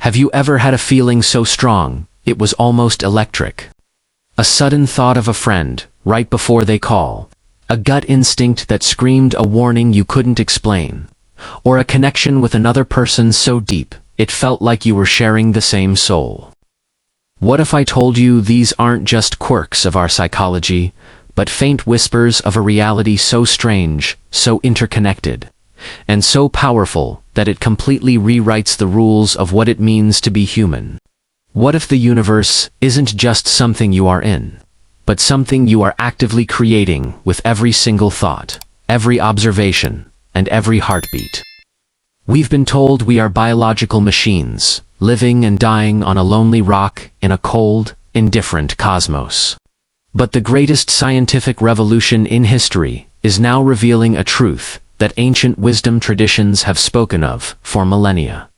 Have you ever had a feeling so strong, it was almost electric? A sudden thought of a friend, right before they call. A gut instinct that screamed a warning you couldn't explain. Or a connection with another person so deep, it felt like you were sharing the same soul. What if I told you these aren't just quirks of our psychology, but faint whispers of a reality so strange, so interconnected, and so powerful that it completely rewrites the rules of what it means to be human? What if the universe isn't just something you are in, but something you are actively creating with every single thought, every observation, and every heartbeat? We've been told we are biological machines, living and dying on a lonely rock in a cold, indifferent cosmos. But the greatest scientific revolution in history is now revealing a truth that ancient wisdom traditions have spoken of for millennia.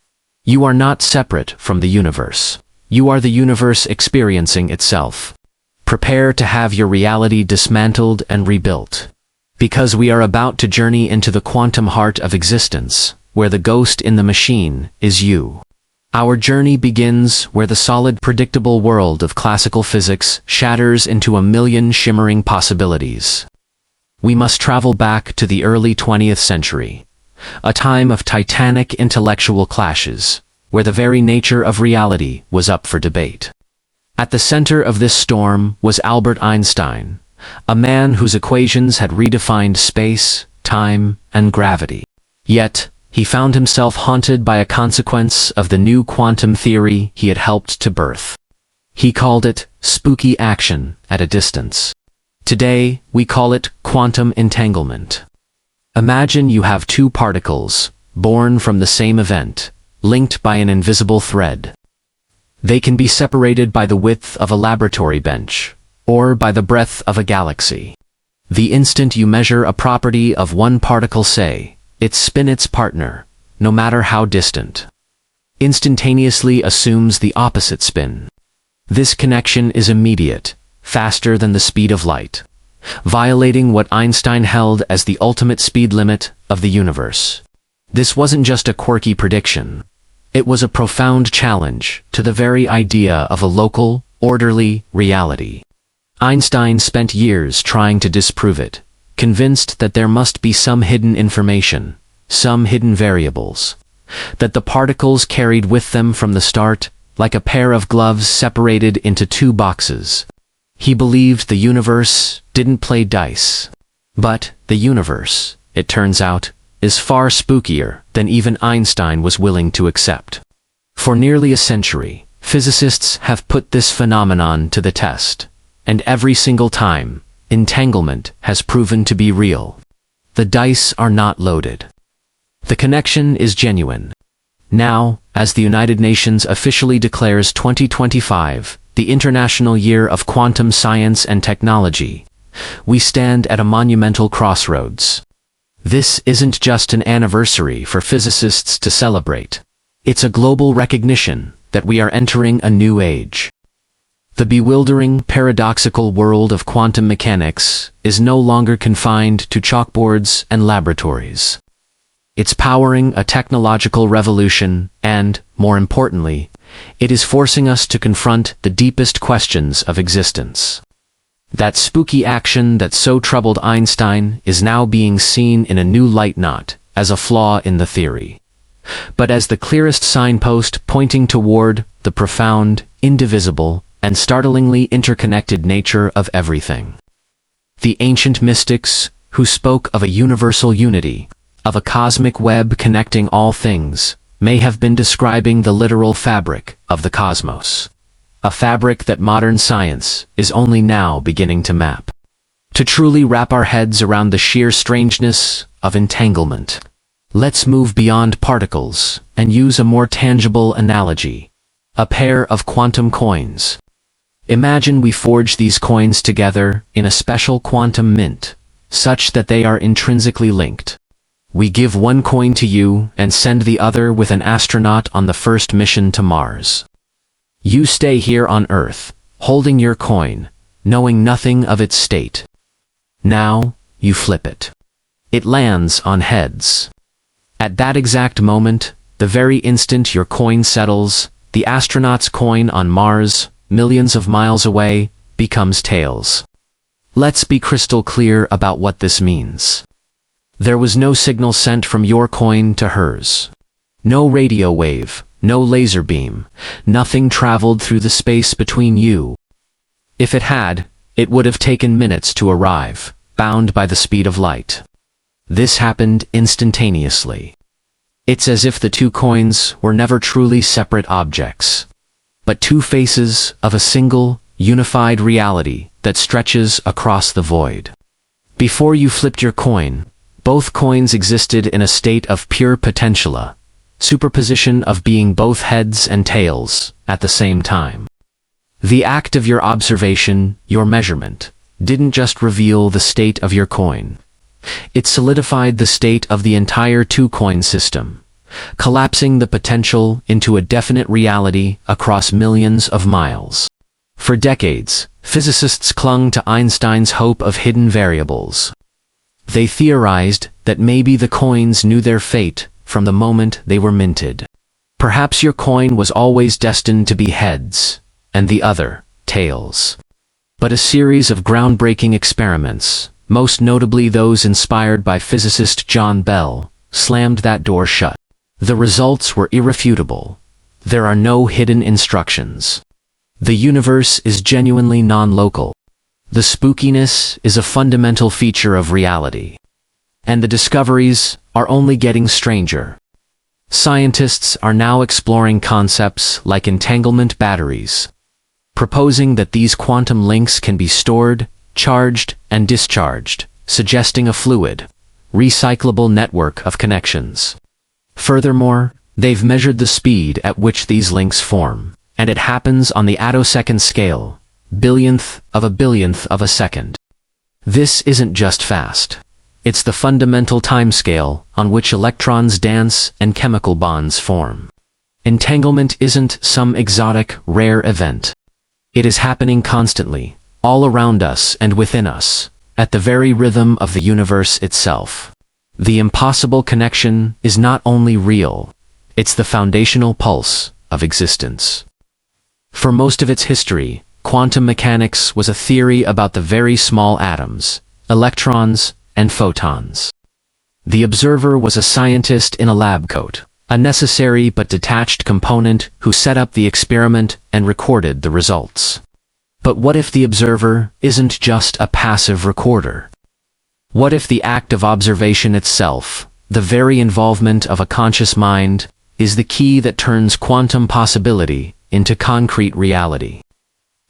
You are not separate from the universe. You are the universe experiencing itself. Prepare to have your reality dismantled and rebuilt. Because we are about to journey into the quantum heart of existence, where the ghost in the machine is you. Our journey begins where the solid, predictable world of classical physics shatters into a million shimmering possibilities. We must travel back to the early 20th century, a time of titanic intellectual clashes, where the very nature of reality was up for debate. At the center of this storm was Albert Einstein, a man whose equations had redefined space, time, and gravity. Yet, he found himself haunted by a consequence of the new quantum theory he had helped to birth. He called it spooky action at a distance. Today, we call it quantum entanglement. Imagine you have two particles, born from the same event, linked by an invisible thread. They can be separated by the width of a laboratory bench, or by the breadth of a galaxy. The instant you measure a property of one particle, say, its spin, its partner, no matter how distant, instantaneously assumes the opposite spin. This connection is immediate, faster than the speed of light, violating what Einstein held as the ultimate speed limit of the universe. This wasn't just a quirky prediction. It was a profound challenge to the very idea of a local, orderly reality. Einstein spent years trying to disprove it, convinced that there must be some hidden information, some hidden variables, that the particles carried with them from the start, like a pair of gloves separated into two boxes. He believed the universe didn't play dice. But the universe, it turns out, is far spookier than even Einstein was willing to accept. For nearly a century, physicists have put this phenomenon to the test, and every single time, entanglement has proven to be real. The dice are not loaded. The connection is genuine. Now, as the United Nations officially declares 2025 the International Year of Quantum Science and Technology, we stand at a monumental crossroads. This isn't just an anniversary for physicists to celebrate. It's a global recognition that we are entering a new age. The bewildering, paradoxical world of quantum mechanics is no longer confined to chalkboards and laboratories. It's powering a technological revolution and, more importantly, it is forcing us to confront the deepest questions of existence. That spooky action that so troubled Einstein is now being seen in a new light, not as a flaw in the theory, but as the clearest signpost pointing toward the profound, indivisible, and startlingly interconnected nature of everything. The ancient mystics, who spoke of a universal unity, of a cosmic web connecting all things, may have been describing the literal fabric of the cosmos. A fabric that modern science is only now beginning to map. To truly wrap our heads around the sheer strangeness of entanglement, let's move beyond particles and use a more tangible analogy: a pair of quantum coins. Imagine we forge these coins together in a special quantum mint, such that they are intrinsically linked. We give one coin to you and send the other with an astronaut on the first mission to Mars. You stay here on Earth, holding your coin, knowing nothing of its state. Now, you flip it. It lands on heads. At that exact moment, the very instant your coin settles, the astronaut's coin on Mars, millions of miles away, becomes tails. Let's be crystal clear about what this means. There was no signal sent from your coin to hers. No radio wave, no laser beam, nothing traveled through the space between you. If it had, it would have taken minutes to arrive, bound by the speed of light. This happened instantaneously. It's as if the two coins were never truly separate objects, but two faces of a single, unified reality that stretches across the void. Before you flipped your coin, both coins existed in a state of pure potentiala, superposition of being both heads and tails at the same time. The act of your observation, your measurement, didn't just reveal the state of your coin. It solidified the state of the entire two-coin system, collapsing the potential into a definite reality across millions of miles. For decades, physicists clung to Einstein's hope of hidden variables. They theorized that maybe the coins knew their fate from the moment they were minted. Perhaps your coin was always destined to be heads, and the other, tails. But a series of groundbreaking experiments, most notably those inspired by physicist John Bell, slammed that door shut. The results were irrefutable. There are no hidden instructions. The universe is genuinely non-local. The spookiness is a fundamental feature of reality. And the discoveries are only getting stranger. Scientists are now exploring concepts like entanglement batteries, proposing that these quantum links can be stored, charged, and discharged, suggesting a fluid, recyclable network of connections. Furthermore, they've measured the speed at which these links form, and it happens on the attosecond scale, billionth of a second. This isn't just fast. It's the fundamental timescale on which electrons dance and chemical bonds form. Entanglement isn't some exotic, rare event. It is happening constantly, all around us and within us, at the very rhythm of the universe itself. The impossible connection is not only real, it's the foundational pulse of existence. For most of its history, quantum mechanics was a theory about the very small atoms, electrons, and photons. The observer was a scientist in a lab coat, a necessary but detached component who set up the experiment and recorded the results. But what if the observer isn't just a passive recorder? What if the act of observation itself, the very involvement of a conscious mind, is the key that turns quantum possibility into concrete reality?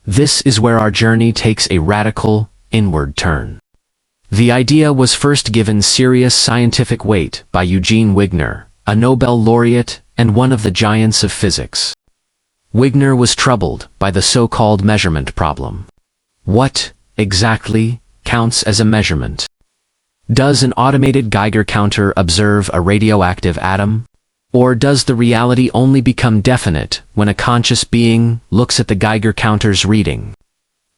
This is where our journey takes a radical, inward turn. The idea was first given serious scientific weight by Eugene Wigner, a Nobel laureate and one of the giants of physics. Wigner was troubled by the so-called measurement problem. What, exactly, counts as a measurement? Does an automated Geiger counter observe a radioactive atom? Or does the reality only become definite when a conscious being looks at the Geiger counter's reading?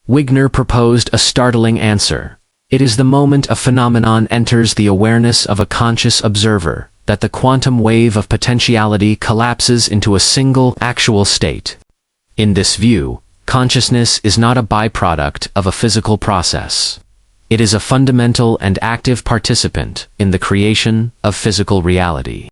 Wigner proposed a startling answer. It is the moment a phenomenon enters the awareness of a conscious observer that the quantum wave of potentiality collapses into a single, actual state. In this view, consciousness is not a byproduct of a physical process. It is a fundamental and active participant in the creation of physical reality.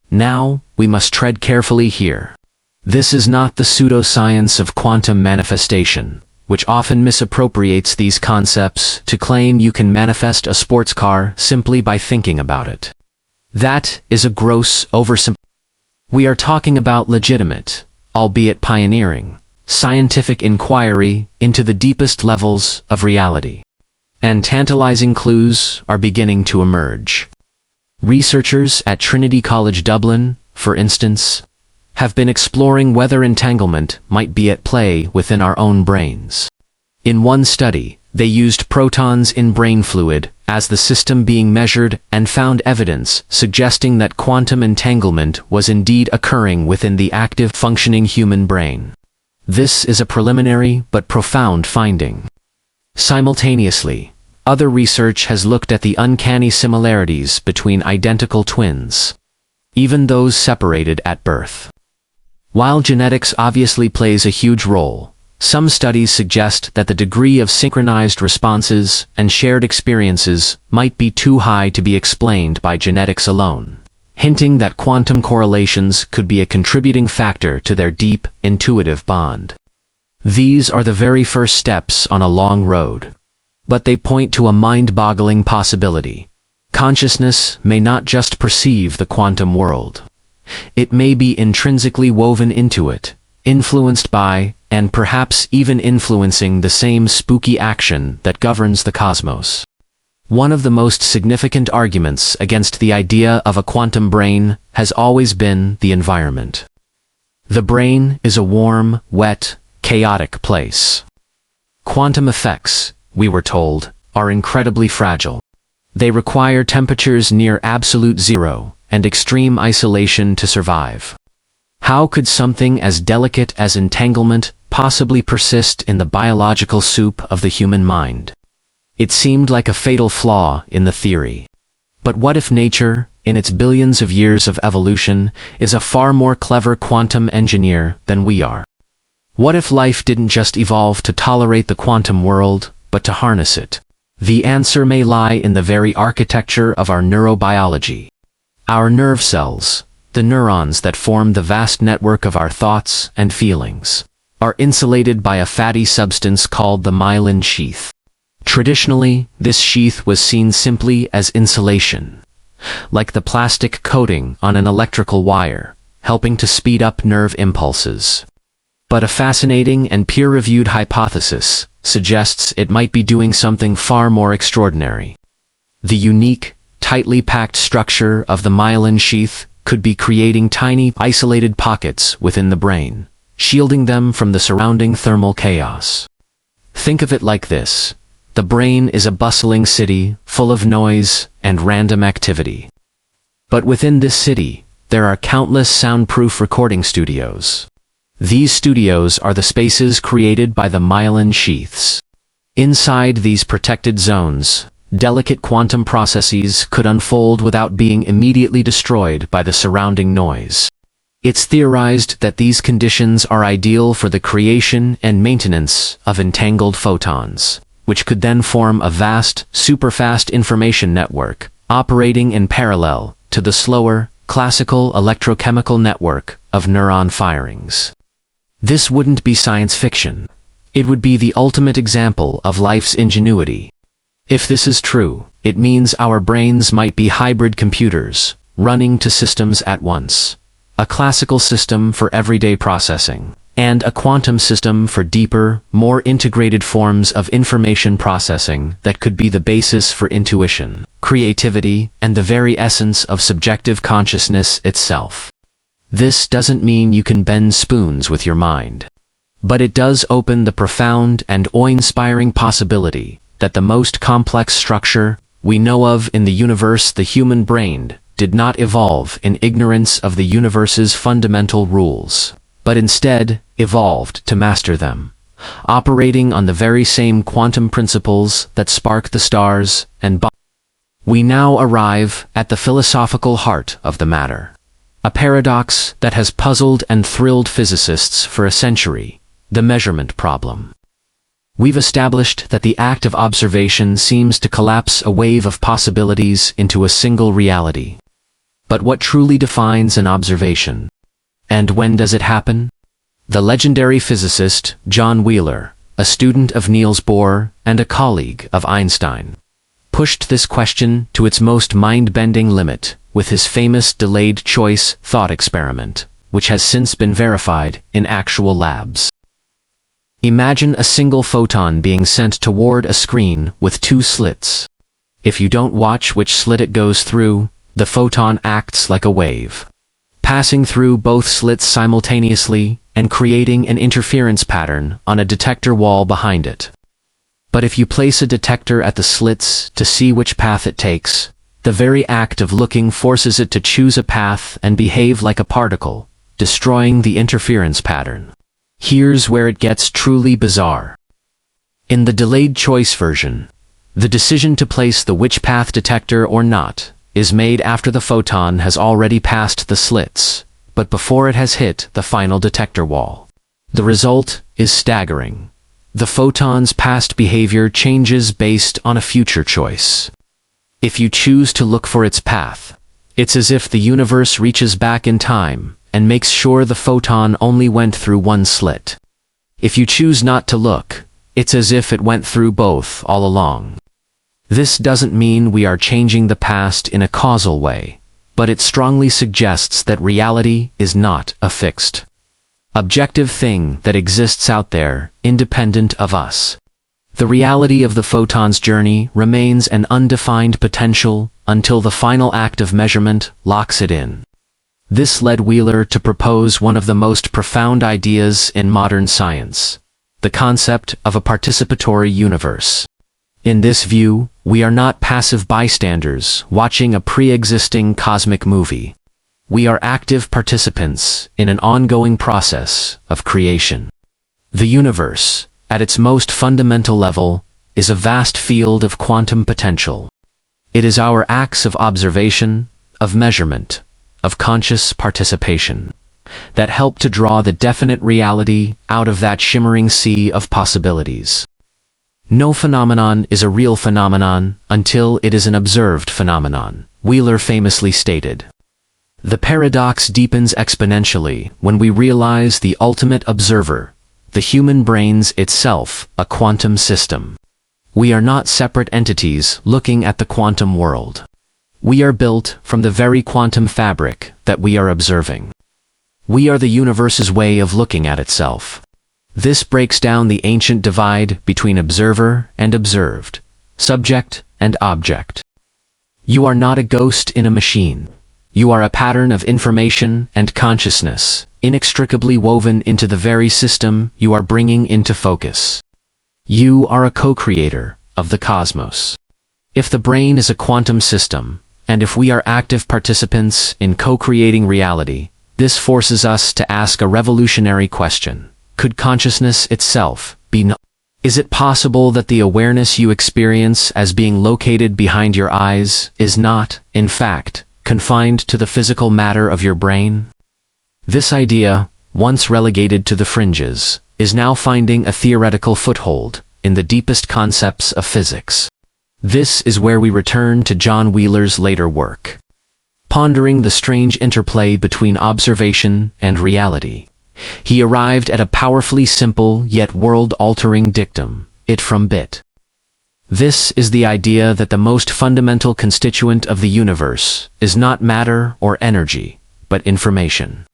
Now, we must tread carefully here. This is not the pseudoscience of quantum manifestation, which often misappropriates these concepts to claim you can manifest a sports car simply by thinking about it. That is a gross oversimplification. We are talking about legitimate, albeit pioneering, scientific inquiry into the deepest levels of reality. And tantalizing clues are beginning to emerge. Researchers at Trinity College Dublin, for instance, have been exploring whether entanglement might be at play within our own brains. In one study, they used protons in brain fluid as the system being measured and found evidence suggesting that quantum entanglement was indeed occurring within the active functioning human brain. This is a preliminary but profound finding. Simultaneously, other research has looked at the uncanny similarities between identical twins, even those separated at birth. While genetics obviously plays a huge role, some studies suggest that the degree of synchronized responses and shared experiences might be too high to be explained by genetics alone, hinting that quantum correlations could be a contributing factor to their deep, intuitive bond. These are the very first steps on a long road. But they point to a mind-boggling possibility. Consciousness may not just perceive the quantum world. It may be intrinsically woven into it, influenced by, and perhaps even influencing the same spooky action that governs the cosmos. One of the most significant arguments against the idea of a quantum brain has always been the environment. The brain is a warm, wet, chaotic place. Quantum effects, we were told, are incredibly fragile. They require temperatures near absolute zero and extreme isolation to survive. How could something as delicate as entanglement possibly persist in the biological soup of the human mind? It seemed like a fatal flaw in the theory. But what if nature, in its billions of years of evolution, is a far more clever quantum engineer than we are? What if life didn't just evolve to tolerate the quantum world, but to harness it? The answer may lie in the very architecture of our neurobiology. Our nerve cells, the neurons that form the vast network of our thoughts and feelings, are insulated by a fatty substance called the myelin sheath. Traditionally, this sheath was seen simply as insulation, like the plastic coating on an electrical wire, helping to speed up nerve impulses. But a fascinating and peer-reviewed hypothesis suggests it might be doing something far more extraordinary. The unique, tightly packed structure of the myelin sheath could be creating tiny, isolated pockets within the brain, shielding them from the surrounding thermal chaos. Think of it like this. The brain is a bustling city, full of noise and random activity. But within this city, there are countless soundproof recording studios. These studios are the spaces created by the myelin sheaths. Inside these protected zones, delicate quantum processes could unfold without being immediately destroyed by the surrounding noise. It's theorized that these conditions are ideal for the creation and maintenance of entangled photons, which could then form a vast, superfast information network, operating in parallel to the slower, classical electrochemical network of neuron firings. This wouldn't be science fiction. It would be the ultimate example of life's ingenuity. If this is true, it means our brains might be hybrid computers, running two systems at once. A classical system for everyday processing, and a quantum system for deeper, more integrated forms of information processing that could be the basis for intuition, creativity, and the very essence of subjective consciousness itself. This doesn't mean you can bend spoons with your mind. But it does open the profound and awe-inspiring possibility that the most complex structure we know of in the universe, the human brain, did not evolve in ignorance of the universe's fundamental rules, but instead evolved to master them, operating on the very same quantum principles that spark the stars and We now arrive at the philosophical heart of the matter. A paradox that has puzzled and thrilled physicists for a century, the measurement problem. We've established that the act of observation seems to collapse a wave of possibilities into a single reality. But what truly defines an observation? And when does it happen? The legendary physicist John Wheeler, a student of Niels Bohr and a colleague of Einstein, pushed this question to its most mind-bending limit with his famous delayed choice thought experiment, which has since been verified in actual labs. Imagine a single photon being sent toward a screen with two slits. If you don't watch which slit it goes through, the photon acts like a wave, passing through both slits simultaneously and creating an interference pattern on a detector wall behind it. But if you place a detector at the slits to see which path it takes, the very act of looking forces it to choose a path and behave like a particle, destroying the interference pattern. Here's where it gets truly bizarre. In the delayed choice version, the decision to place the which path detector or not is made after the photon has already passed the slits, but before it has hit the final detector wall. The result is staggering. The photon's past behavior changes based on a future choice. If you choose to look for its path, it's as if the universe reaches back in time and makes sure the photon only went through one slit. If you choose not to look, it's as if it went through both all along. This doesn't mean we are changing the past in a causal way, but it strongly suggests that reality is not a fixed, objective thing that exists out there, independent of us. The reality of the photon's journey remains an undefined potential until the final act of measurement locks it in. This led Wheeler to propose one of the most profound ideas in modern science, the concept of a participatory universe. In this view, we are not passive bystanders watching a pre-existing cosmic movie. We are active participants in an ongoing process of creation. The universe, at its most fundamental level, is a vast field of quantum potential. It is our acts of observation, of measurement, of conscious participation, that help to draw the definite reality out of that shimmering sea of possibilities. No phenomenon is a real phenomenon until it is an observed phenomenon, Wheeler famously stated. The paradox deepens exponentially when we realize the ultimate observer, the human brain's itself, a quantum system. We are not separate entities looking at the quantum world. We are built from the very quantum fabric that we are observing. We are the universe's way of looking at itself. This breaks down the ancient divide between observer and observed, subject and object. You are not a ghost in a machine. You are a pattern of information and consciousness, inextricably woven into the very system you are bringing into focus. You are a co-creator of the cosmos. If the brain is a quantum system, and if we are active participants in co-creating reality, this forces us to ask a revolutionary question. Could consciousness itself be null? Is it possible that the awareness you experience as being located behind your eyes is not, in fact, confined to the physical matter of your brain? This idea, once relegated to the fringes, is now finding a theoretical foothold in the deepest concepts of physics. This is where we return to John Wheeler's later work. Pondering the strange interplay between observation and reality, he arrived at a powerfully simple yet world-altering dictum, it from bit. This is the idea that the most fundamental constituent of the universe is not matter or energy, but information.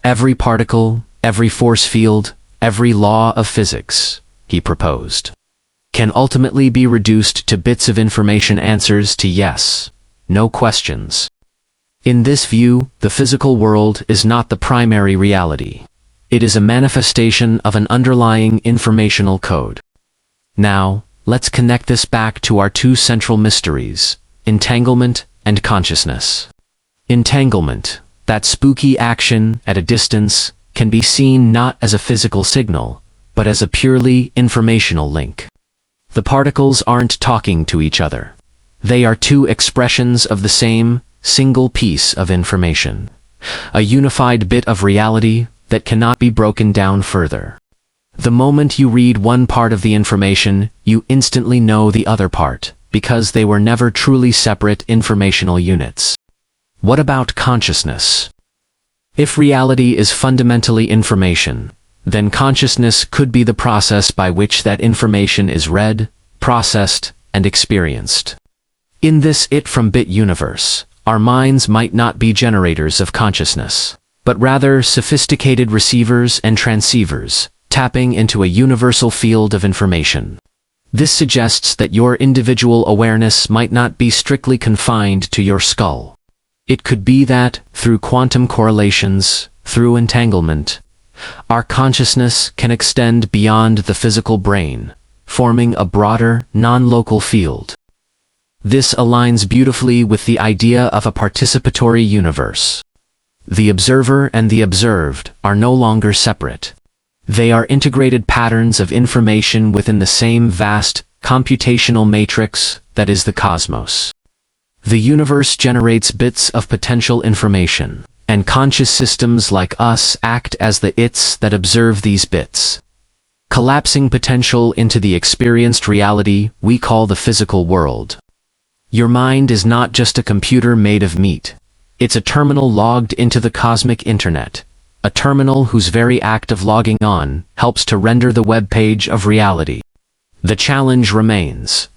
Every particle, every force field, every law of physics, he proposed, can ultimately be reduced to bits of information, answers to yes, no questions. In this view, the physical world is not the primary reality. It is a manifestation of an underlying informational code. Now, let's connect this back to our two central mysteries, entanglement and consciousness. Entanglement, that spooky action at a distance, can be seen not as a physical signal, but as a purely informational link. The particles aren't talking to each other. They are two expressions of the same, single piece of information, a unified bit of reality that cannot be broken down further. The moment you read one part of the information, you instantly know the other part, because they were never truly separate informational units. What about consciousness? If reality is fundamentally information, then consciousness could be the process by which that information is read, processed, and experienced. In this it-from-bit universe, our minds might not be generators of consciousness, but rather sophisticated receivers and transceivers, tapping into a universal field of information. This suggests that your individual awareness might not be strictly confined to your skull. It could be that, through quantum correlations, through entanglement, our consciousness can extend beyond the physical brain, forming a broader, non-local field. This aligns beautifully with the idea of a participatory universe. The observer and the observed are no longer separate. They are integrated patterns of information within the same vast, computational matrix that is the cosmos. The universe generates bits of potential information, and conscious systems like us act as the its that observe these bits, collapsing potential into the experienced reality we call the physical world. Your mind is not just a computer made of meat. It's a terminal logged into the cosmic internet, a terminal whose very act of logging on helps to render the web page of reality. The challenge remains.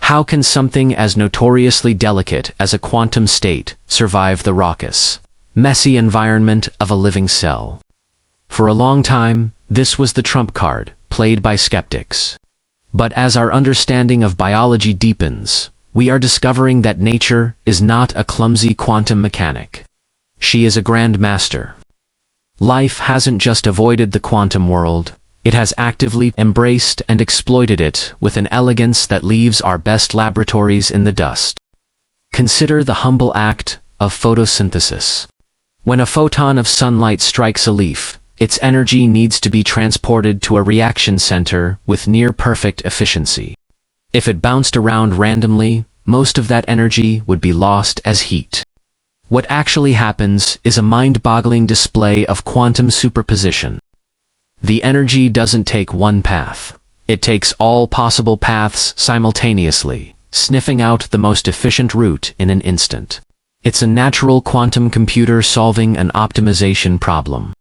How can something as notoriously delicate as a quantum state survive the raucous, messy environment of a living cell? For a long time, this was the trump card, played by skeptics. But as our understanding of biology deepens, we are discovering that nature is not a clumsy quantum mechanic. She is a grand master. Life hasn't just avoided the quantum world, it has actively embraced and exploited it with an elegance that leaves our best laboratories in the dust. Consider the humble act of photosynthesis. When a photon of sunlight strikes a leaf, its energy needs to be transported to a reaction center with near-perfect efficiency. If it bounced around randomly, most of that energy would be lost as heat. What actually happens is a mind-boggling display of quantum superposition. The energy doesn't take one path. It takes all possible paths simultaneously, sniffing out the most efficient route in an instant. It's a natural quantum computer solving an optimization problem.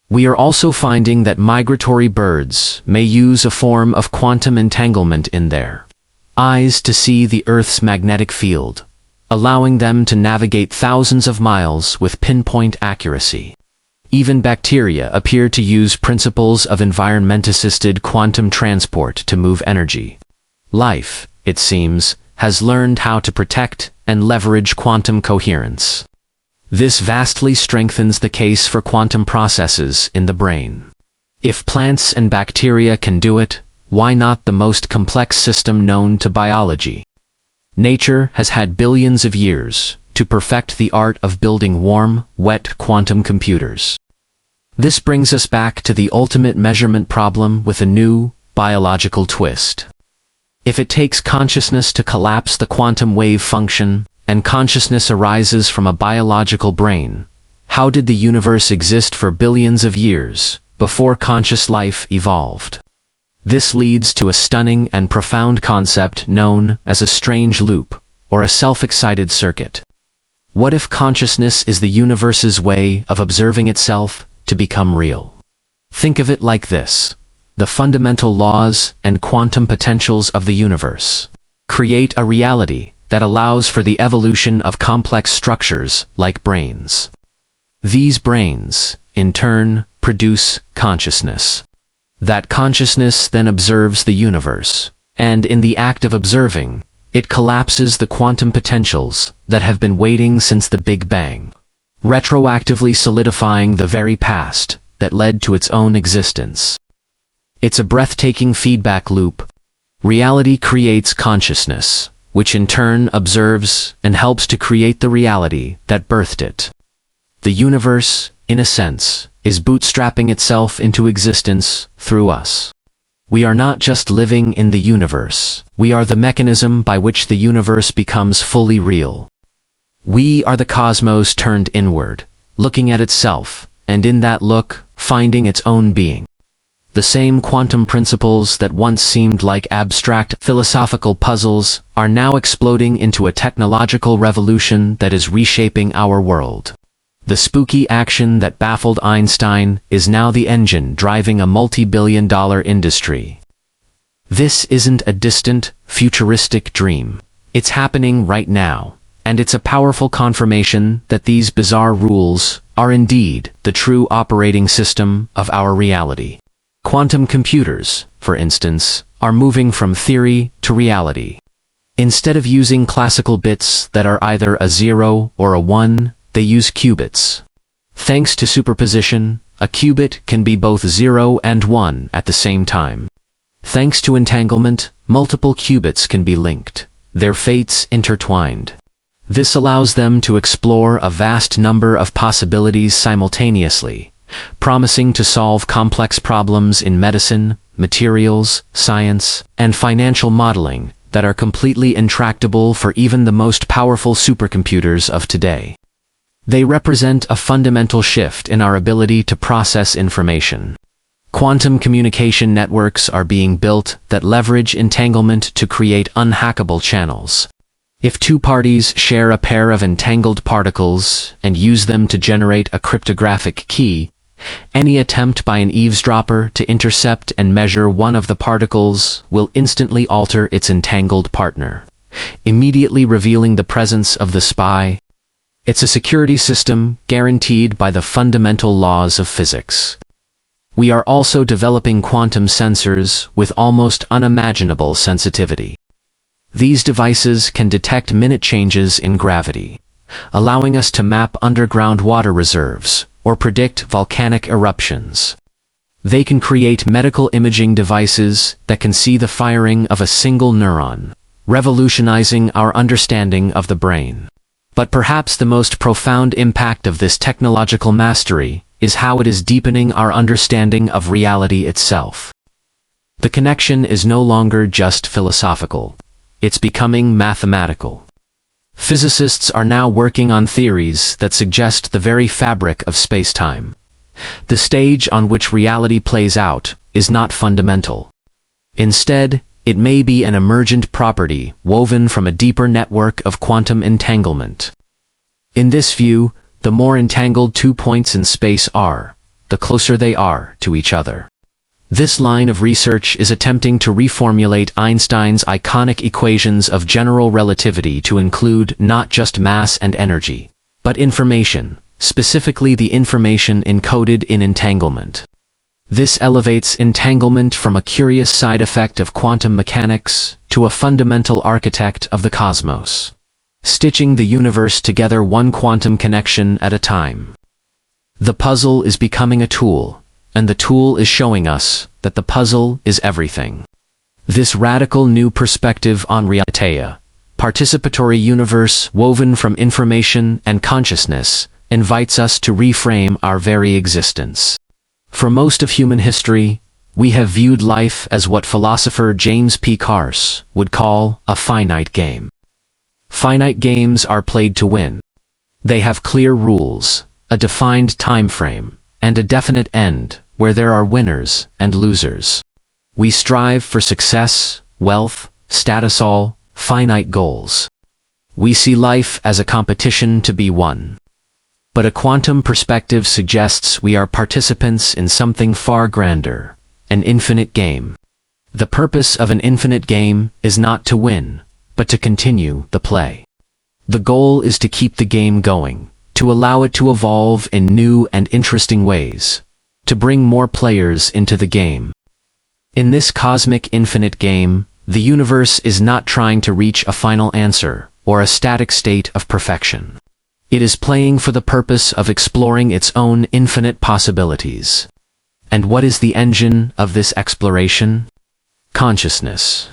We are also finding that migratory birds may use a form of quantum entanglement in their eyes to see the Earth's magnetic field, allowing them to navigate thousands of miles with pinpoint accuracy. Even bacteria appear to use principles of environment-assisted quantum transport to move energy. Life, it seems, has learned how to protect and leverage quantum coherence. This vastly strengthens the case for quantum processes in the brain. If plants and bacteria can do it, why not the most complex system known to biology? Nature has had billions of years to perfect the art of building warm, wet quantum computers. This brings us back to the ultimate measurement problem with a new, biological twist. If it takes consciousness to collapse the quantum wave function, and consciousness arises from a biological brain, how did the universe exist for billions of years, before conscious life evolved? This leads to a stunning and profound concept known as a strange loop, or a self-excited circuit. What if consciousness is the universe's way of observing itself to become real? Think of it like this. The fundamental laws and quantum potentials of the universe create a reality that allows for the evolution of complex structures like brains. These brains, in turn, produce consciousness. That consciousness then observes the universe, and in the act of observing, it collapses the quantum potentials that have been waiting since the Big Bang, retroactively solidifying the very past that led to its own existence. It's a breathtaking feedback loop. Reality creates consciousness, which in turn observes and helps to create the reality that birthed it. The universe, in a sense, is bootstrapping itself into existence through us. We are not just living in the universe, we are the mechanism by which the universe becomes fully real. We are the cosmos turned inward, looking at itself, and in that look, finding its own being. The same quantum principles that once seemed like abstract philosophical puzzles are now exploding into a technological revolution that is reshaping our world. The spooky action that baffled Einstein is now the engine driving a multi-billion-dollar industry. This isn't a distant, futuristic dream. It's happening right now, and it's a powerful confirmation that these bizarre rules are indeed the true operating system of our reality. Quantum computers, for instance, are moving from theory to reality. Instead of using classical bits that are either a 0 or a 1, they use qubits. Thanks to superposition, a qubit can be both 0 and 1 at the same time. Thanks to entanglement, multiple qubits can be linked, their fates intertwined. This allows them to explore a vast number of possibilities simultaneously, promising to solve complex problems in medicine, materials, science, and financial modeling that are completely intractable for even the most powerful supercomputers of today. They represent a fundamental shift in our ability to process information. Quantum communication networks are being built that leverage entanglement to create unhackable channels. If two parties share a pair of entangled particles and use them to generate a cryptographic key, any attempt by an eavesdropper to intercept and measure one of the particles will instantly alter its entangled partner, immediately revealing the presence of the spy. It's a security system guaranteed by the fundamental laws of physics. We are also developing quantum sensors with almost unimaginable sensitivity. These devices can detect minute changes in gravity, allowing us to map underground water reserves or predict volcanic eruptions. They can create medical imaging devices that can see the firing of a single neuron, revolutionizing our understanding of the brain. But perhaps the most profound impact of this technological mastery is how it is deepening our understanding of reality itself. The connection is no longer just philosophical. It's becoming mathematical. Physicists are now working on theories that suggest the very fabric of spacetime. The stage on which reality plays out is not fundamental. Instead, it may be an emergent property woven from a deeper network of quantum entanglement. In this view, the more entangled 2 points in space are, the closer they are to each other. This line of research is attempting to reformulate Einstein's iconic equations of general relativity to include not just mass and energy, but information, specifically the information encoded in entanglement. This elevates entanglement from a curious side effect of quantum mechanics to a fundamental architect of the cosmos, stitching the universe together one quantum connection at a time. The puzzle is becoming a tool, and the tool is showing us that the puzzle is everything. This radical new perspective on reality, participatory universe woven from information and consciousness, invites us to reframe our very existence. For most of human history, we have viewed life as what philosopher James P. Carse would call a finite game. Finite games are played to win. They have clear rules, a defined time frame, and a definite end, where there are winners and losers. We strive for success, wealth, status, all finite goals. We see life as a competition to be won. But a quantum perspective suggests we are participants in something far grander, an infinite game. The purpose of an infinite game is not to win, but to continue the play. The goal is to keep the game going, to allow it to evolve in new and interesting ways, to bring more players into the game. In this cosmic infinite game, the universe is not trying to reach a final answer or a static state of perfection. It is playing for the purpose of exploring its own infinite possibilities. And what is the engine of this exploration? Consciousness.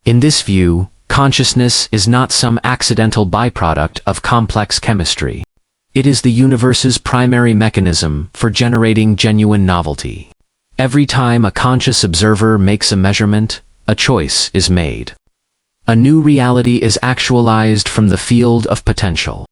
In this view, consciousness is not some accidental byproduct of complex chemistry. It is the universe's primary mechanism for generating genuine novelty. Every time a conscious observer makes a measurement, a choice is made. A new reality is actualized from the field of potential.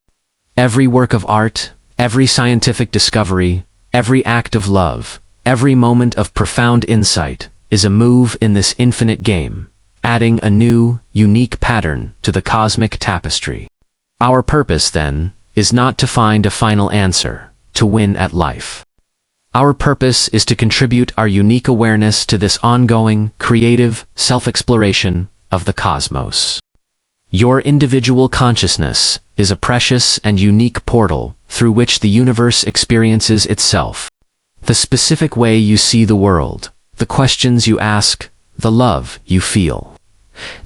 Every work of art, every scientific discovery, every act of love, every moment of profound insight is a move in this infinite game, adding a new, unique pattern to the cosmic tapestry. Our purpose, then, is not to find a final answer, to win at life. Our purpose is to contribute our unique awareness to this ongoing, creative, self-exploration of the cosmos. Your individual consciousness is a precious and unique portal through which the universe experiences itself. The specific way you see the world, the questions you ask, the love you feel,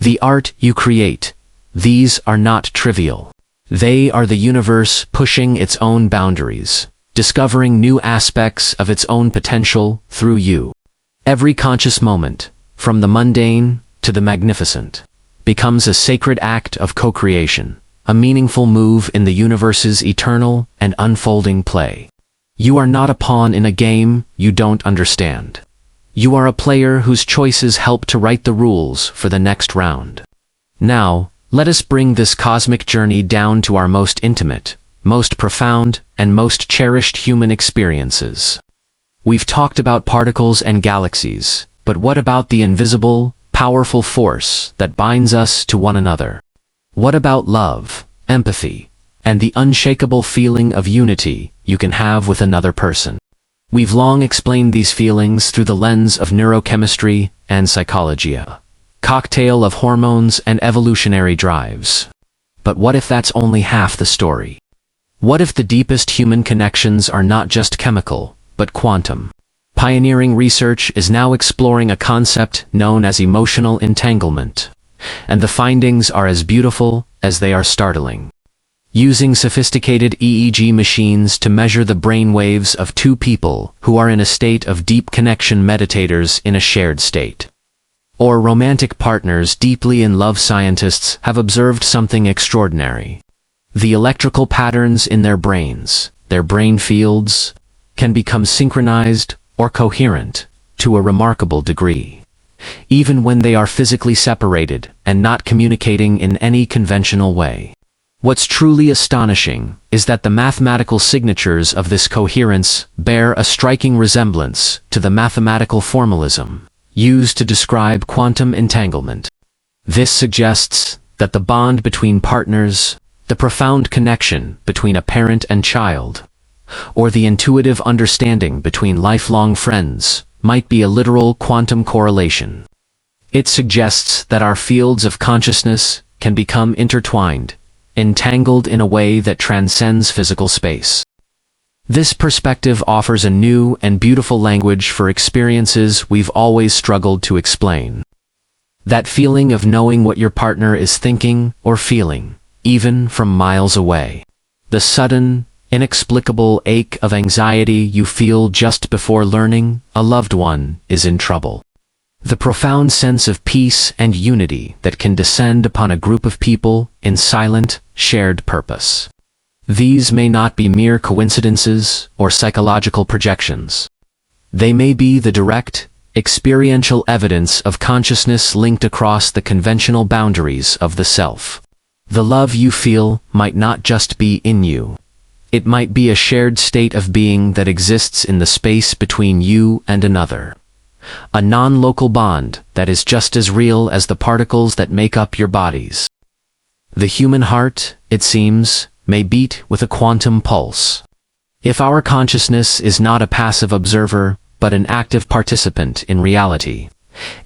the art you create, these are not trivial. They are the universe pushing its own boundaries, discovering new aspects of its own potential through you. Every conscious moment, from the mundane to the magnificent, becomes a sacred act of co-creation, a meaningful move in the universe's eternal and unfolding play. You are not a pawn in a game you don't understand. You are a player whose choices help to write the rules for the next round. Now, let us bring this cosmic journey down to our most intimate, most profound, and most cherished human experiences. We've talked about particles and galaxies, but what about the invisible, powerful force that binds us to one another? What about love, empathy, and the unshakable feeling of unity you can have with another person? We've long explained these feelings through the lens of neurochemistry and psychology, a cocktail of hormones and evolutionary drives. But what if that's only half the story? What if the deepest human connections are not just chemical, but quantum? Pioneering research is now exploring a concept known as emotional entanglement, and the findings are as beautiful as they are startling. Using sophisticated EEG machines to measure the brain waves of two people who are in a state of deep connection, meditators in a shared state, or romantic partners deeply in love, scientists have observed something extraordinary. The electrical patterns in their brains, their brain fields, can become synchronized or coherent to a remarkable degree, even when they are physically separated and not communicating in any conventional way. What's truly astonishing is that the mathematical signatures of this coherence bear a striking resemblance to the mathematical formalism used to describe quantum entanglement. This suggests that the bond between partners, the profound connection between a parent and child, or the intuitive understanding between lifelong friends might be a literal quantum correlation. It suggests that our fields of consciousness can become intertwined, entangled in a way that transcends physical space. This perspective offers a new and beautiful language for experiences we've always struggled to explain. That feeling of knowing what your partner is thinking or feeling, even from miles away. The sudden, inexplicable ache of anxiety you feel just before learning a loved one is in trouble. The profound sense of peace and unity that can descend upon a group of people in silent, shared purpose. These may not be mere coincidences or psychological projections. They may be the direct, experiential evidence of consciousness linked across the conventional boundaries of the self. The love you feel might not just be in you. It might be a shared state of being that exists in the space between you and another. A non-local bond that is just as real as the particles that make up your bodies. The human heart, it seems, may beat with a quantum pulse. If our consciousness is not a passive observer, but an active participant in reality,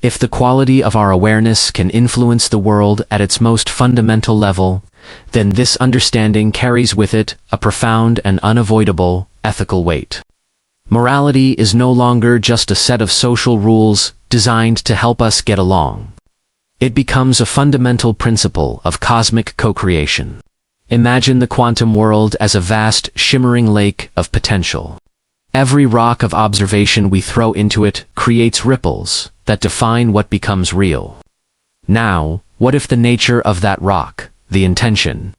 if the quality of our awareness can influence the world at its most fundamental level, then this understanding carries with it a profound and unavoidable ethical weight. Morality is no longer just a set of social rules designed to help us get along. It becomes a fundamental principle of cosmic co-creation. Imagine the quantum world as a vast, shimmering lake of potential. Every rock of observation we throw into it creates ripples that define what becomes real. Now, what if the nature of that rock, the intention,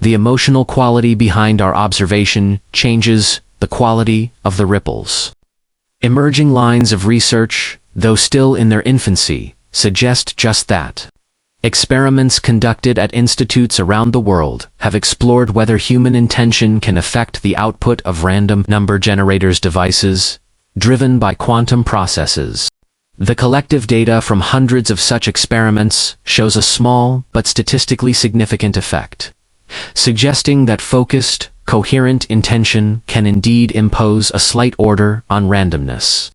the emotional quality behind our observation changes the quality of the ripples? Emerging lines of research, though still in their infancy, suggest just that. Experiments conducted at institutes around the world have explored whether human intention can affect the output of random number generators devices, driven by quantum processes. The collective data from hundreds of such experiments shows a small but statistically significant effect, suggesting that focused, coherent intention can indeed impose a slight order on randomness.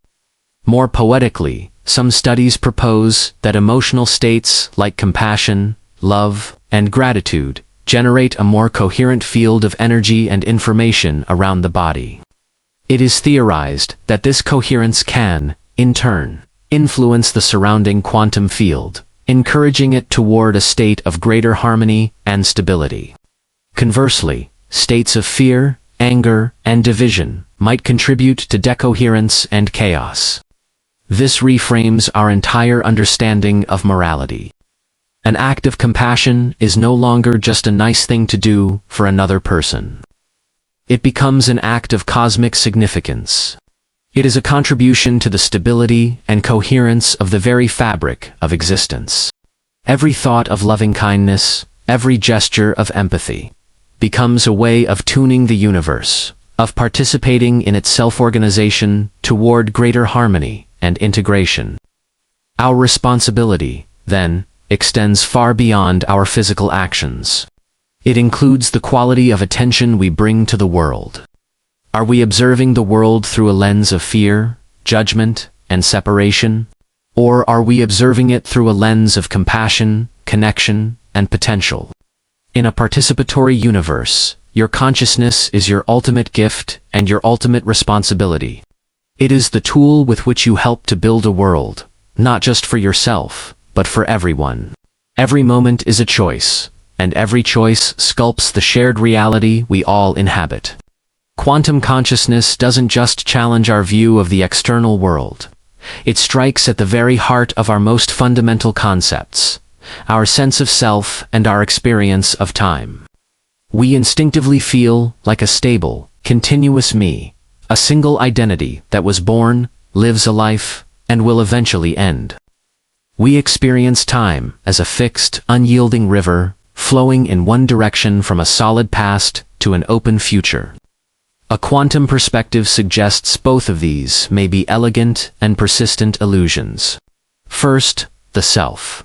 More poetically, some studies propose that emotional states like compassion, love, and gratitude generate a more coherent field of energy and information around the body. It is theorized that this coherence can, in turn, influence the surrounding quantum field, encouraging it toward a state of greater harmony and stability. Conversely, states of fear, anger, and division might contribute to decoherence and chaos. This reframes our entire understanding of morality. An act of compassion is no longer just a nice thing to do for another person. It becomes an act of cosmic significance. It is a contribution to the stability and coherence of the very fabric of existence. Every thought of loving kindness, every gesture of empathy, becomes a way of tuning the universe, of participating in its self-organization toward greater harmony and integration. Our responsibility, then, extends far beyond our physical actions. It includes the quality of attention we bring to the world. Are we observing the world through a lens of fear, judgment, and separation? Or are we observing it through a lens of compassion, connection, and potential? In a participatory universe, your consciousness is your ultimate gift and your ultimate responsibility. It is the tool with which you help to build a world, not just for yourself, but for everyone. Every moment is a choice, and every choice sculpts the shared reality we all inhabit. Quantum consciousness doesn't just challenge our view of the external world. It strikes at the very heart of our most fundamental concepts, our sense of self and our experience of time. We instinctively feel like a stable, continuous me, a single identity that was born, lives a life, and will eventually end. We experience time as a fixed, unyielding river, flowing in one direction from a solid past to an open future. A quantum perspective suggests both of these may be elegant and persistent illusions. First, the self.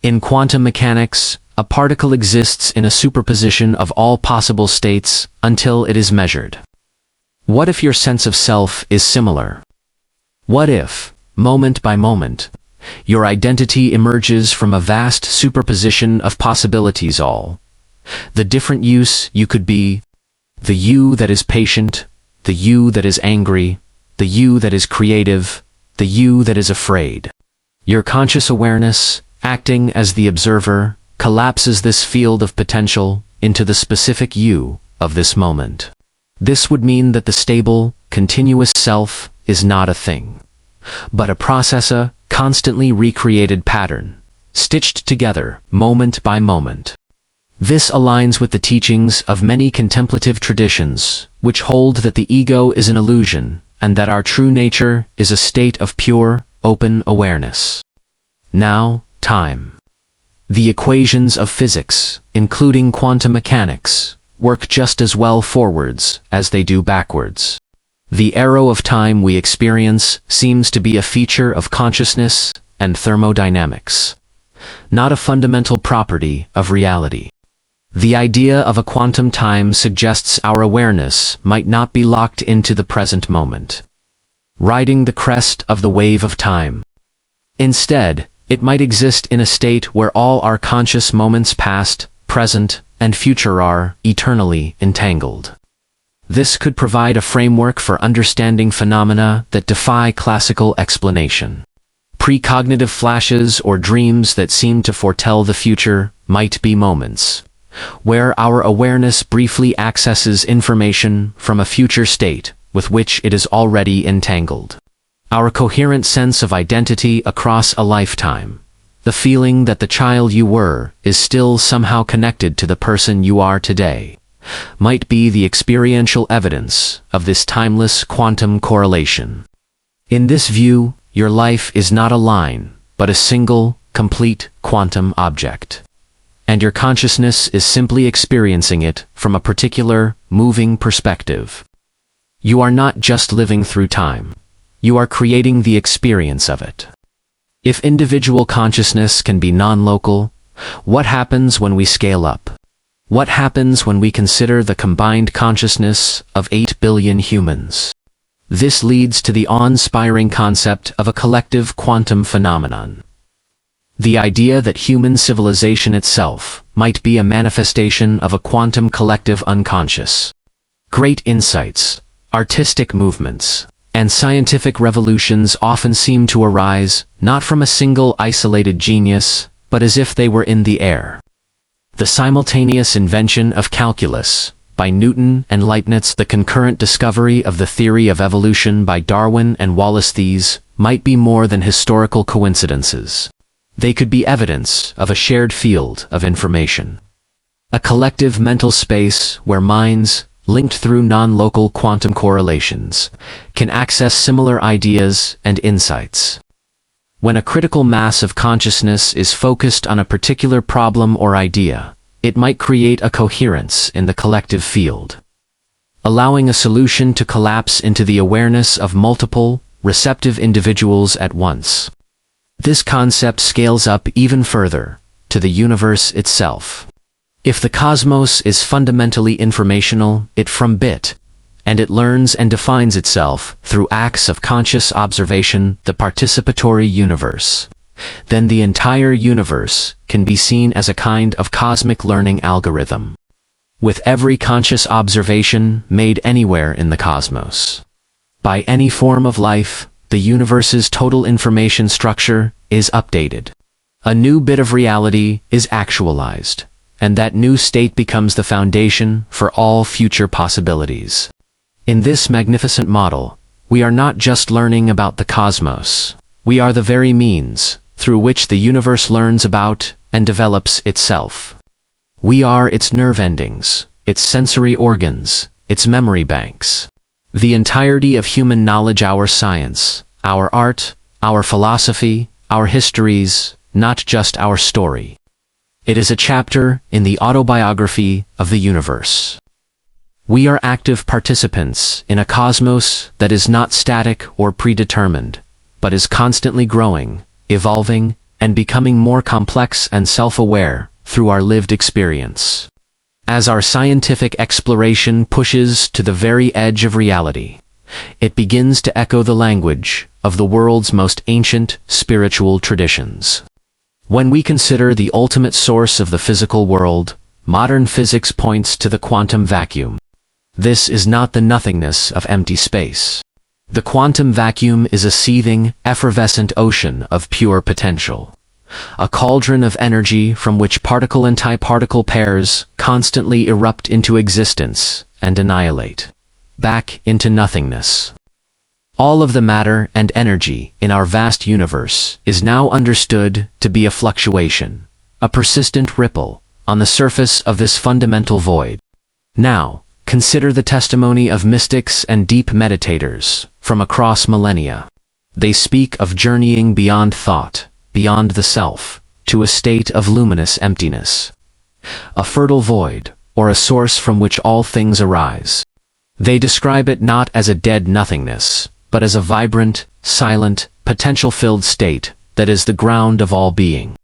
In quantum mechanics, a particle exists in a superposition of all possible states until it is measured. What if your sense of self is similar? What if, moment by moment, your identity emerges from a vast superposition of possibilities, all the different you could be, the you that is patient, the you that is angry, the you that is creative, the you that is afraid. Your conscious awareness, acting as the observer, collapses this field of potential into the specific you of this moment. This would mean that the stable, continuous self is not a thing, but a processor, constantly recreated pattern, stitched together, moment by moment. This aligns with the teachings of many contemplative traditions, which hold that the ego is an illusion, and that our true nature is a state of pure, open awareness. Now, time. The equations of physics, including quantum mechanics, work just as well forwards as they do backwards. The arrow of time we experience seems to be a feature of consciousness and thermodynamics, not a fundamental property of reality. The idea of a quantum time suggests our awareness might not be locked into the present moment, riding the crest of the wave of time. Instead, it might exist in a state where all our conscious moments past, present, and future are eternally entangled. This could provide a framework for understanding phenomena that defy classical explanation. Precognitive flashes or dreams that seem to foretell the future might be moments where our awareness briefly accesses information from a future state with which it is already entangled. Our coherent sense of identity across a lifetime, the feeling that the child you were is still somehow connected to the person you are today, might be the experiential evidence of this timeless quantum correlation. In this view, your life is not a line, but a single, complete quantum object. And your consciousness is simply experiencing it from a particular, moving perspective. You are not just living through time. You are creating the experience of it. If individual consciousness can be non-local, what happens when we scale up? What happens when we consider the combined consciousness of 8 billion humans? This leads to the awe-inspiring concept of a collective quantum phenomenon. The idea that human civilization itself might be a manifestation of a quantum collective unconscious. Great insights, artistic movements, and scientific revolutions often seem to arise not from a single isolated genius, but as if they were in the air. The simultaneous invention of calculus by Newton and Leibniz, the concurrent discovery of the theory of evolution by Darwin and Wallace, these might be more than historical coincidences. They could be evidence of a shared field of information. A collective mental space where minds, linked through non-local quantum correlations, can access similar ideas and insights. When a critical mass of consciousness is focused on a particular problem or idea, it might create a coherence in the collective field, allowing a solution to collapse into the awareness of multiple, receptive individuals at once. This concept scales up even further, to the universe itself. If the cosmos is fundamentally informational, and it learns and defines itself through acts of conscious observation, the participatory universe, then the entire universe can be seen as a kind of cosmic learning algorithm, with every conscious observation made anywhere in the cosmos. By any form of life, the universe's total information structure is updated. A new bit of reality is actualized, and that new state becomes the foundation for all future possibilities. In this magnificent model, we are not just learning about the cosmos, we are the very means through which the universe learns about and develops itself. We are its nerve endings, its sensory organs, its memory banks. The entirety of human knowledge, our science, our art, our philosophy, our histories, not just our story. It is a chapter in the autobiography of the universe. We are active participants in a cosmos that is not static or predetermined, but is constantly growing, evolving, and becoming more complex and self-aware through our lived experience. As our scientific exploration pushes to the very edge of reality, it begins to echo the language of the world's most ancient spiritual traditions. When we consider the ultimate source of the physical world, modern physics points to the quantum vacuum. This is not the nothingness of empty space. The quantum vacuum is a seething, effervescent ocean of pure potential, a cauldron of energy from which particle and antiparticle pairs constantly erupt into existence and annihilate, back into nothingness. All of the matter and energy in our vast universe is now understood to be a fluctuation, a persistent ripple, on the surface of this fundamental void. Now, consider the testimony of mystics and deep meditators from across millennia. They speak of journeying beyond thought, beyond the self, to a state of luminous emptiness, a fertile void, or a source from which all things arise. They describe it not as a dead nothingness, but as a vibrant, silent, potential-filled state that is the ground of all being.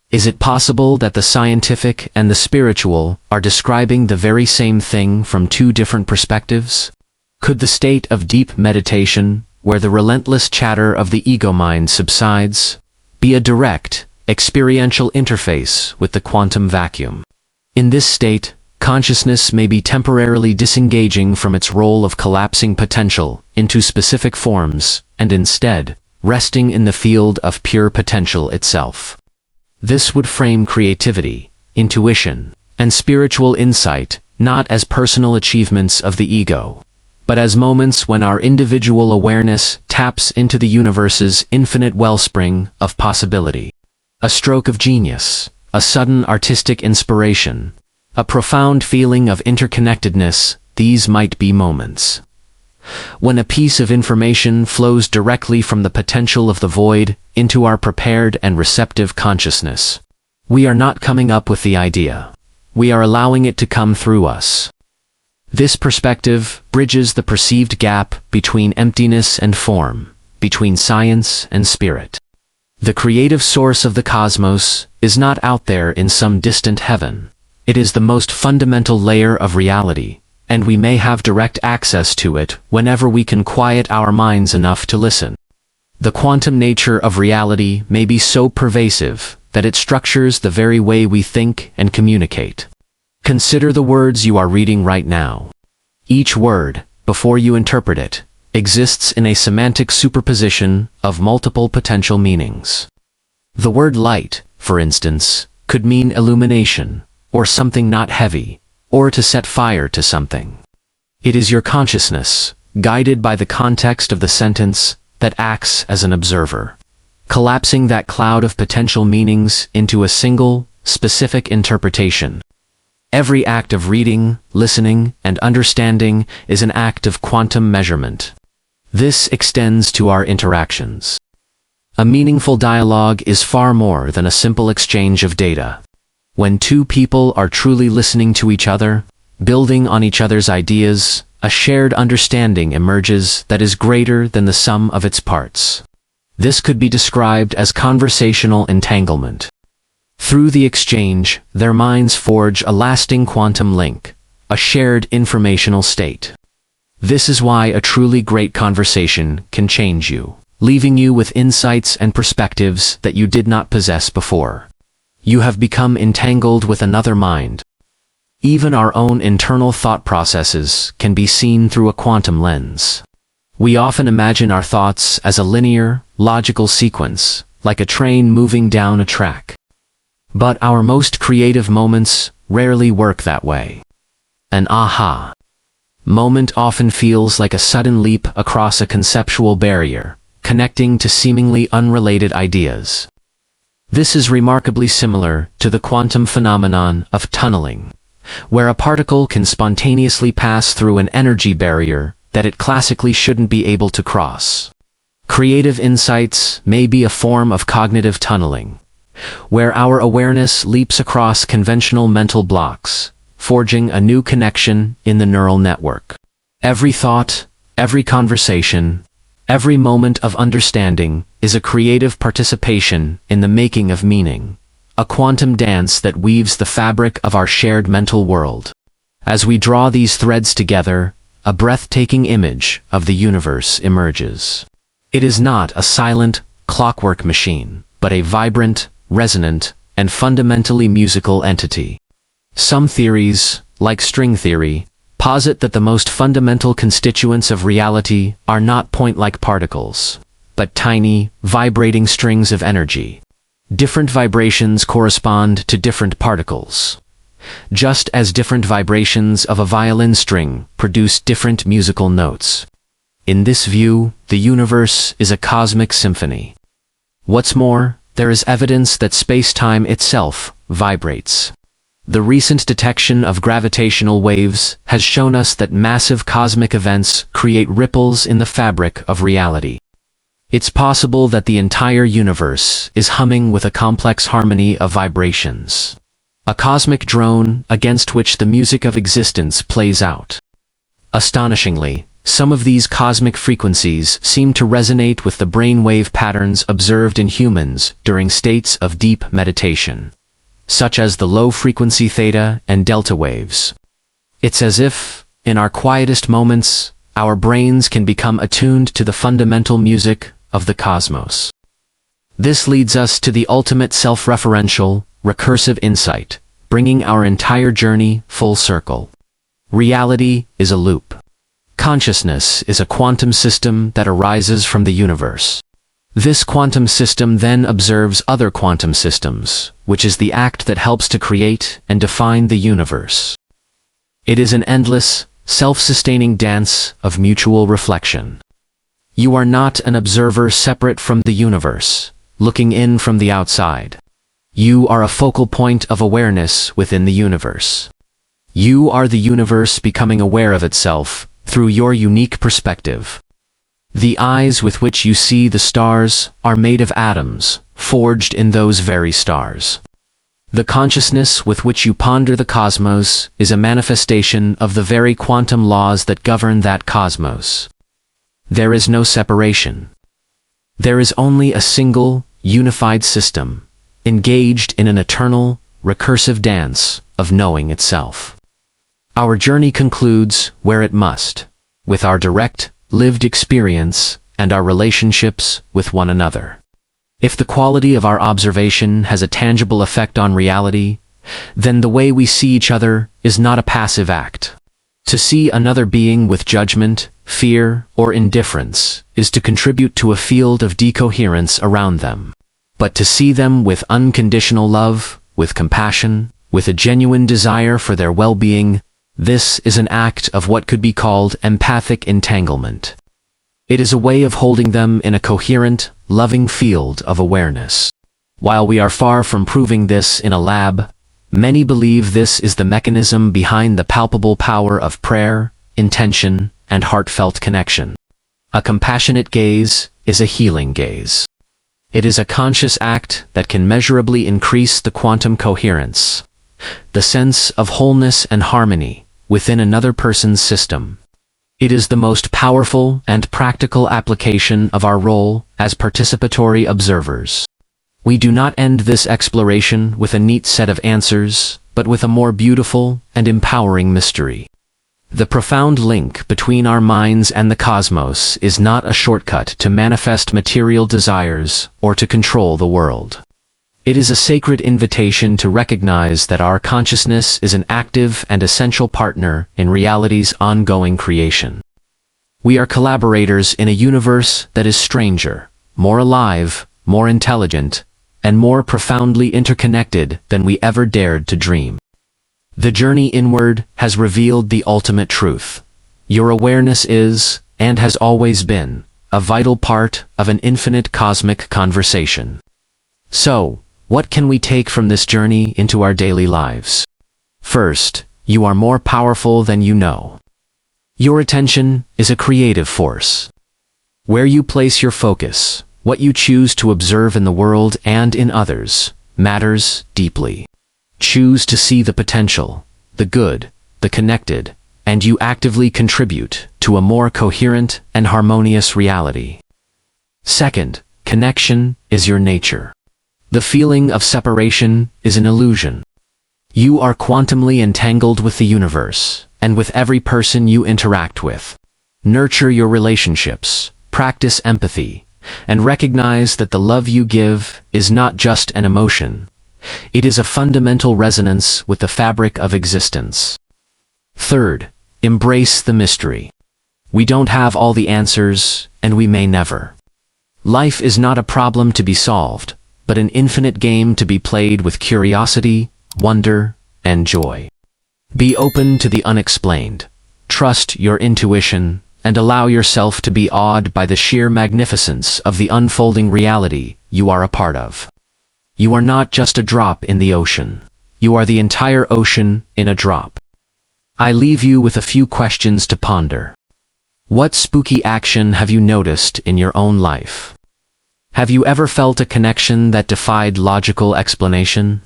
Is it possible that the scientific and the spiritual are describing the very same thing from two different perspectives? Could the state of deep meditation, where the relentless chatter of the ego mind subsides, be a direct, experiential interface with the quantum vacuum? In this state, consciousness may be temporarily disengaging from its role of collapsing potential into specific forms, and instead, resting in the field of pure potential itself. This would frame creativity, intuition, and spiritual insight not as personal achievements of the ego, but as moments when our individual awareness taps into the universe's infinite wellspring of possibility. A stroke of genius, a sudden artistic inspiration, a profound feeling of interconnectedness, these might be moments when a piece of information flows directly from the potential of the void into our prepared and receptive consciousness. We are not coming up with the idea. We are allowing it to come through us. This perspective bridges the perceived gap between emptiness and form, between science and spirit. The creative source of the cosmos is not out there in some distant heaven. It is the most fundamental layer of reality, and we may have direct access to it whenever we can quiet our minds enough to listen. The quantum nature of reality may be so pervasive that it structures the very way we think and communicate. Consider the words you are reading right now. Each word, before you interpret it, exists in a semantic superposition of multiple potential meanings. The word light, for instance, could mean illumination, or something not heavy, or to set fire to something. It is your consciousness, guided by the context of the sentence, that acts as an observer, collapsing that cloud of potential meanings into a single, specific interpretation. Every act of reading, listening, and understanding is an act of quantum measurement. This extends to our interactions. A meaningful dialogue is far more than a simple exchange of data. When two people are truly listening to each other, building on each other's ideas, a shared understanding emerges that is greater than the sum of its parts. This could be described as conversational entanglement. Through the exchange, their minds forge a lasting quantum link, a shared informational state. This is why a truly great conversation can change you, leaving you with insights and perspectives that you did not possess before. You have become entangled with another mind. Even our own internal thought processes can be seen through a quantum lens. We often imagine our thoughts as a linear, logical sequence, like a train moving down a track. But our most creative moments rarely work that way. An aha moment often feels like a sudden leap across a conceptual barrier, connecting to seemingly unrelated ideas. This is remarkably similar to the quantum phenomenon of tunneling, where a particle can spontaneously pass through an energy barrier that it classically shouldn't be able to cross. Creative insights may be a form of cognitive tunneling, where our awareness leaps across conventional mental blocks, forging a new connection in the neural network. Every thought, every conversation, every moment of understanding is a creative participation in the making of meaning, a quantum dance that weaves the fabric of our shared mental world. As we draw these threads together, a breathtaking image of the universe emerges. It is not a silent, clockwork machine, but a vibrant, resonant, and fundamentally musical entity. Some theories, like string theory, posit that the most fundamental constituents of reality are not point-like particles, but tiny, vibrating strings of energy. Different vibrations correspond to different particles, just as different vibrations of a violin string produce different musical notes. In this view, the universe is a cosmic symphony. What's more, there is evidence that space-time itself vibrates. The recent detection of gravitational waves has shown us that massive cosmic events create ripples in the fabric of reality. It's possible that the entire universe is humming with a complex harmony of vibrations, a cosmic drone against which the music of existence plays out. Astonishingly, some of these cosmic frequencies seem to resonate with the brainwave patterns observed in humans during states of deep meditation, such as the low-frequency theta and delta waves. It's as if, in our quietest moments, our brains can become attuned to the fundamental music of the cosmos. This leads us to the ultimate self-referential, recursive insight, bringing our entire journey full circle. Reality is a loop. Consciousness is a quantum system that arises from the universe. This quantum system then observes other quantum systems, which is the act that helps to create and define the universe. It is an endless, self-sustaining dance of mutual reflection. You are not an observer separate from the universe, looking in from the outside. You are a focal point of awareness within the universe. You are the universe becoming aware of itself through your unique perspective. The eyes with which you see the stars are made of atoms, forged in those very stars. The consciousness with which you ponder the cosmos is a manifestation of the very quantum laws that govern that cosmos. There is no separation. There is only a single, unified system, engaged in an eternal, recursive dance of knowing itself. Our journey concludes where it must, with our direct, lived experience and our relationships with one another. If the quality of our observation has a tangible effect on reality, then the way we see each other is not a passive act. To see another being with judgment, fear, or indifference is to contribute to a field of decoherence around them. But to see them with unconditional love, with compassion, with a genuine desire for their well-being, this is an act of what could be called empathic entanglement. It is a way of holding them in a coherent, loving field of awareness. While we are far from proving this in a lab, many believe this is the mechanism behind the palpable power of prayer, intention, and heartfelt connection. A compassionate gaze is a healing gaze. It is a conscious act that can measurably increase the quantum coherence the sense of wholeness and harmony within another person's system. It is the most powerful and practical application of our role as participatory observers. We do not end this exploration with a neat set of answers, but with a more beautiful and empowering mystery. The profound link between our minds and the cosmos is not a shortcut to manifest material desires or to control the world. It is a sacred invitation to recognize that our consciousness is an active and essential partner in reality's ongoing creation. We are collaborators in a universe that is stranger, more alive, more intelligent, and more profoundly interconnected than we ever dared to dream. The journey inward has revealed the ultimate truth. Your awareness is, and has always been, a vital part of an infinite cosmic conversation. So, what can we take from this journey into our daily lives? First, you are more powerful than you know. Your attention is a creative force. Where you place your focus, what you choose to observe in the world and in others, matters deeply. Choose to see the potential, the good, the connected, and you actively contribute to a more coherent and harmonious reality. Second, connection is your nature. The feeling of separation is an illusion. You are quantumly entangled with the universe, and with every person you interact with. Nurture your relationships, practice empathy, and recognize that the love you give is not just an emotion. It is a fundamental resonance with the fabric of existence. Third, embrace the mystery. We don't have all the answers, and we may never. Life is not a problem to be solved, but an infinite game to be played with curiosity, wonder, and joy. Be open to the unexplained. Trust your intuition, and allow yourself to be awed by the sheer magnificence of the unfolding reality you are a part of. You are not just a drop in the ocean. You are the entire ocean in a drop. I leave you with a few questions to ponder. What spooky action have you noticed in your own life? Have you ever felt a connection that defied logical explanation?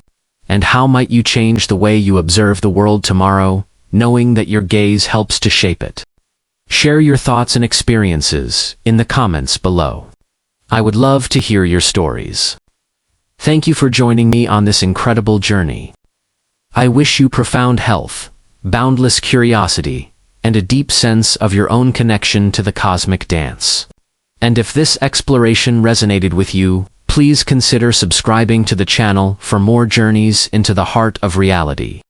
And how might you change the way you observe the world tomorrow, knowing that your gaze helps to shape it? Share your thoughts and experiences in the comments below. I would love to hear your stories. Thank you for joining me on this incredible journey. I wish you profound health, boundless curiosity, and a deep sense of your own connection to the cosmic dance. And if this exploration resonated with you, please consider subscribing to the channel for more journeys into the heart of reality.